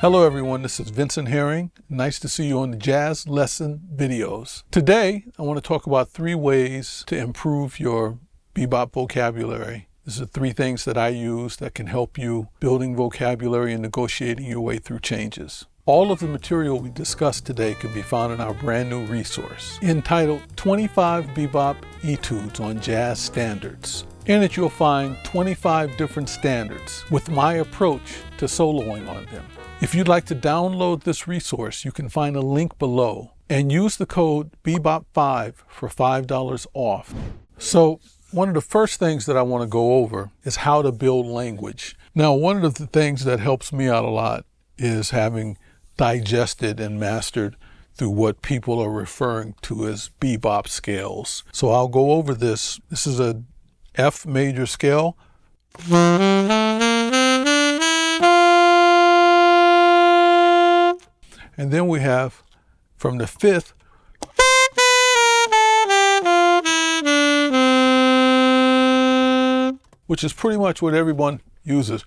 Hello everyone, this is Vincent Herring. Nice to see you on the Jazz Lesson videos. Today, I want to talk about 3 ways to improve your bebop vocabulary. These are 3 things that I use that can help you building vocabulary and negotiating your way through changes. All of the material we discussed today can be found in our brand new resource entitled 25 Bebop Etudes on Jazz Standards. In it, you'll find 25 different standards with my approach to soloing on them. If you'd like to download this resource, you can find a link below and use the code BEBOP5 for $5 off. So one of the first things that I want to go over is how to build language. Now, one of the things that helps me out a lot is having digested and mastered through what people are referring to as bebop scales. So I'll go over this. This is a F major scale. And then we have from the 5th which is pretty much what everyone uses.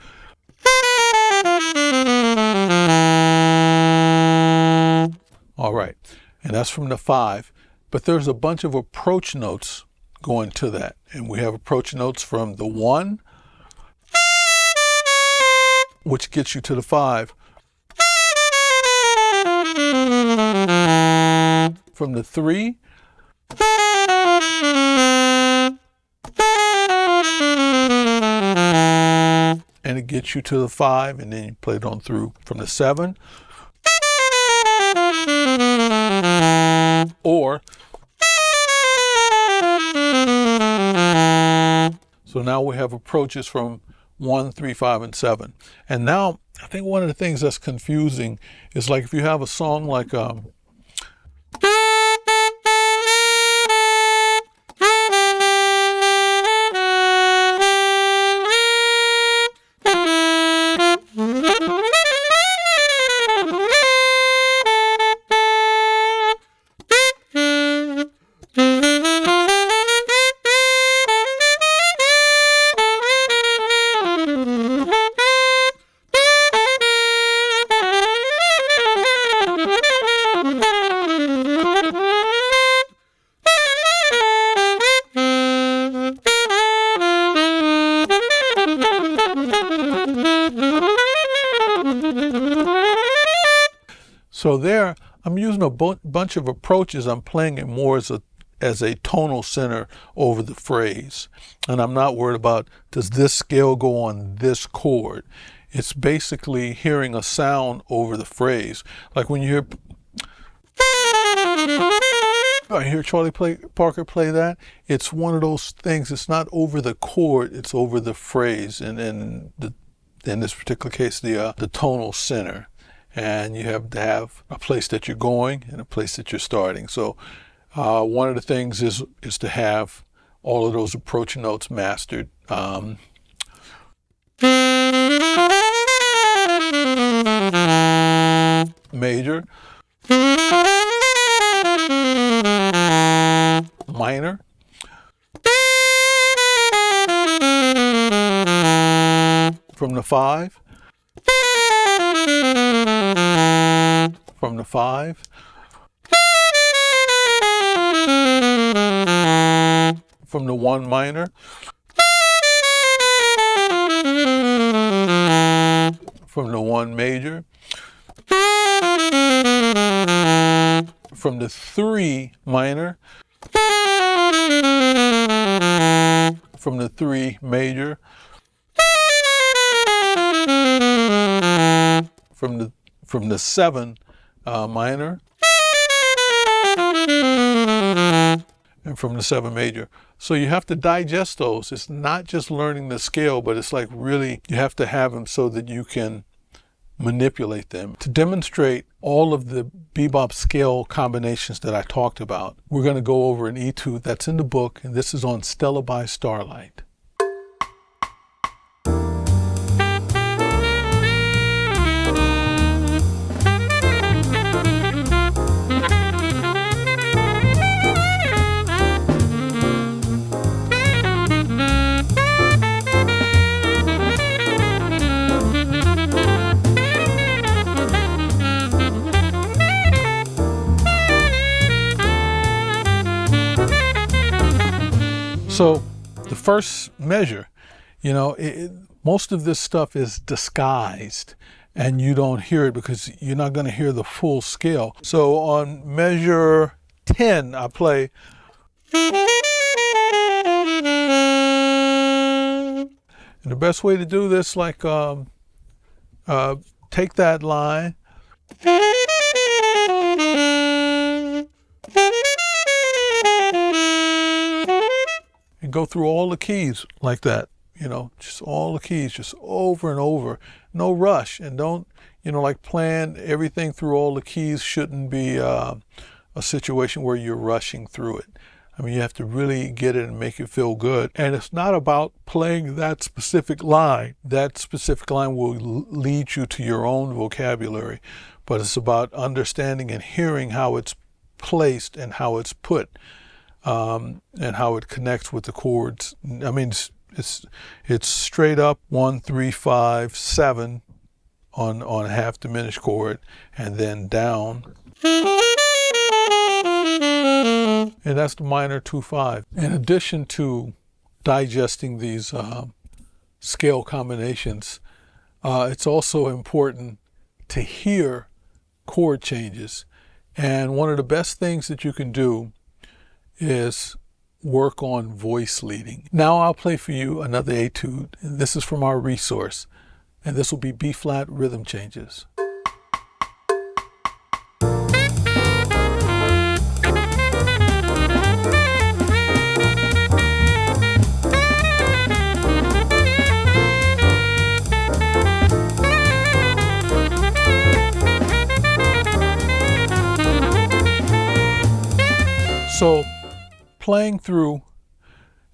All right, and that's from the 5. But there's a bunch of approach notes going to that. And we have approach notes from the 1, which gets you to the 5. From the 3, and it gets you to the 5, and then you play it on through. From the 7, or so now we have approaches from 1, 3, 5, and 7. And now I think one of the things that's confusing is like if you have a song like so there, I'm using a bunch of approaches. I'm playing it more as a tonal center over the phrase. And I'm not worried about, does this scale go on this chord? It's basically hearing a sound over the phrase. Like when you hear, I hear Charlie Parker play that, it's one of those things, it's not over the chord, it's over the phrase. And in this particular case, the tonal center. And you have to have a place that you're going and a place that you're starting. So one of the things is to have all of those approach notes mastered. Major, minor, from the 5, from the 5, from the 1 minor, from the 1 major, from the 3 minor, from the 3 major, from the 7 minor, and from the 7 major. So you have to digest those. It's not just learning the scale, but it's like really, you have to have them so that you can manipulate them. To demonstrate all of the bebop scale combinations that I talked about, we're going to go over an etude that's in the book, and this is on Stella by Starlight. So the first measure, you know, most of this stuff is disguised and you don't hear it because you're not going to hear the full scale. So on measure 10, I play. And the best way to do this, like, take that line and go through all the keys like that, you know, just all the keys, just over and over. No rush, and don't, you know, like playing everything through all the keys shouldn't be a situation where you're rushing through it. I mean, you have to really get it and make it feel good. And it's not about playing that specific line. That specific line will lead you to your own vocabulary, but it's about understanding and hearing how it's placed and how it's put, and how it connects with the chords. I mean, it's straight up 1, 3, 5, 7 on a half diminished chord, and then down. And that's the minor 2/5. In addition to digesting these scale combinations, it's also important to hear chord changes. And one of the best things that you can do is work on voice leading. Now I'll play for you another etude, and this is from our resource, and this will be B-flat rhythm changes. So playing through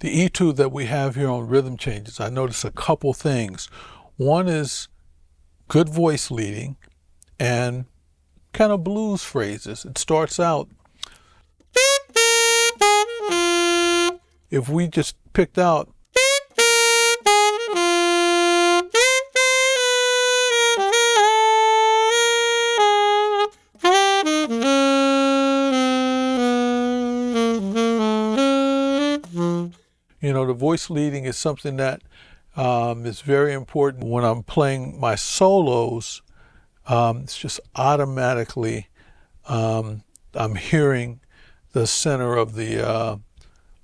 the etude that we have here on rhythm changes, I noticed a couple things. One is good voice leading and kind of blues phrases. It starts out, if we just picked out, you know, the voice leading is something that is very important. When I'm playing my solos, it's just automatically, I'm hearing the center of the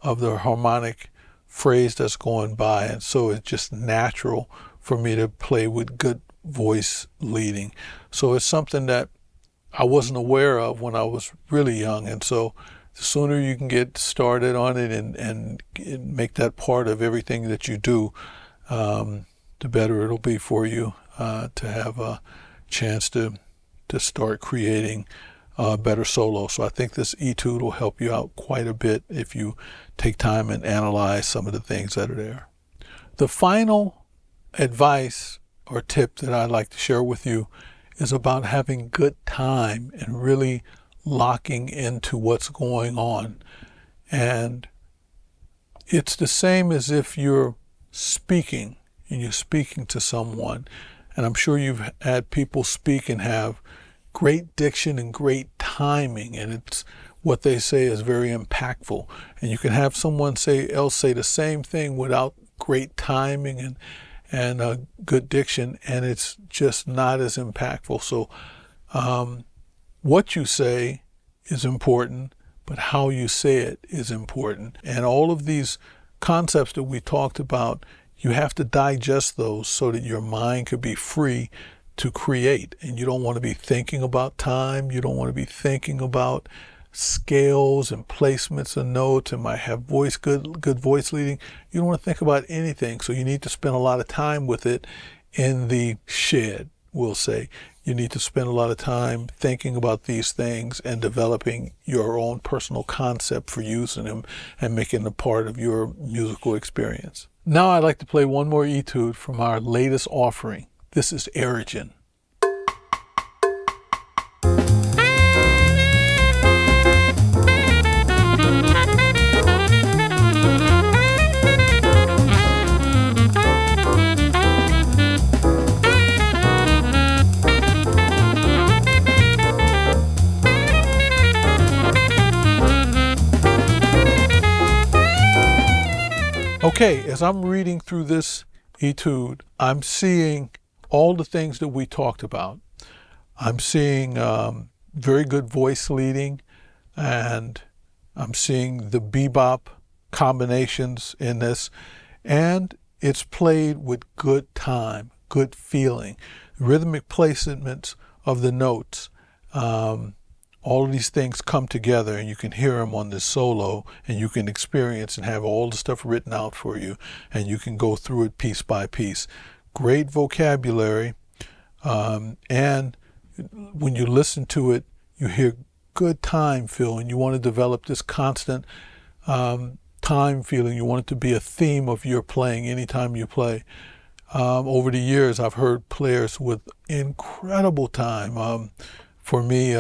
harmonic phrase that's going by. And so it's just natural for me to play with good voice leading. So it's something that I wasn't aware of when I was really young. And so the sooner you can get started on it and make that part of everything that you do, the better it'll be for you to have a chance to start creating better solo. So I think this etude will help you out quite a bit if you take time and analyze some of the things that are there. The final advice or tip that I'd like to share with you is about having good time and really locking into what's going on. And it's the same as if you're speaking and you're speaking to someone. And I'm sure you've had people speak and have great diction and great timing, and it's what they say is very impactful. And you can have someone else say the same thing without great timing and good diction, and it's just not as impactful. So what you say is important, but how you say it is important. And all of these concepts that we talked about, you have to digest those so that your mind could be free to create. And you don't want to be thinking about time. You don't want to be thinking about scales and placements of notes and might have good voice leading. You don't want to think about anything. So you need to spend a lot of time with it in the shed, we'll say. You need to spend a lot of time thinking about these things and developing your own personal concept for using them and making them part of your musical experience. Now I'd like to play one more etude from our latest offering. This is Origin. Okay, as I'm reading through this etude, I'm seeing all the things that we talked about. I'm seeing very good voice leading, and I'm seeing the bebop combinations in this, and it's played with good time, good feeling, rhythmic placements of the notes. All of these things come together, and you can hear them on this solo, and you can experience and have all the stuff written out for you, and you can go through it piece by piece. Great vocabulary, and when you listen to it, you hear good time feel, and you want to develop this constant time feeling. You want it to be a theme of your playing anytime you play. Over the years, I've heard players with incredible time. For me,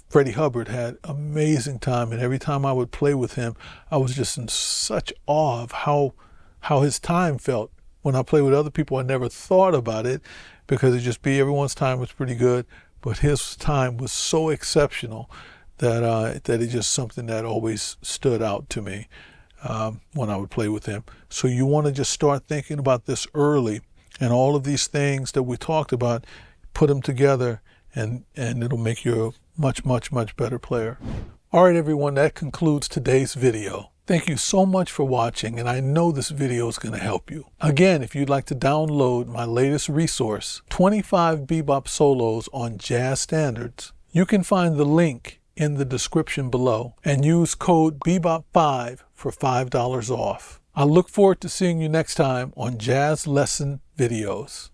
Freddie Hubbard had amazing time, and every time I would play with him, I was just in such awe of how his time felt. When I play with other people, I never thought about it because it just be everyone's time was pretty good, but his time was so exceptional that it's just something that always stood out to me when I would play with him. So you want to just start thinking about this early, and all of these things that we talked about, put them together, and it'll make you a much better player. All right, everyone, that concludes today's video. Thank you so much for watching, and I know this video is going to help you. Again, if you'd like to download my latest resource, 25 bebop solos on jazz standards, you can find the link in the description below and use code BEBOP5 for $5 off. I look forward to seeing you next time on Jazz Lesson Videos.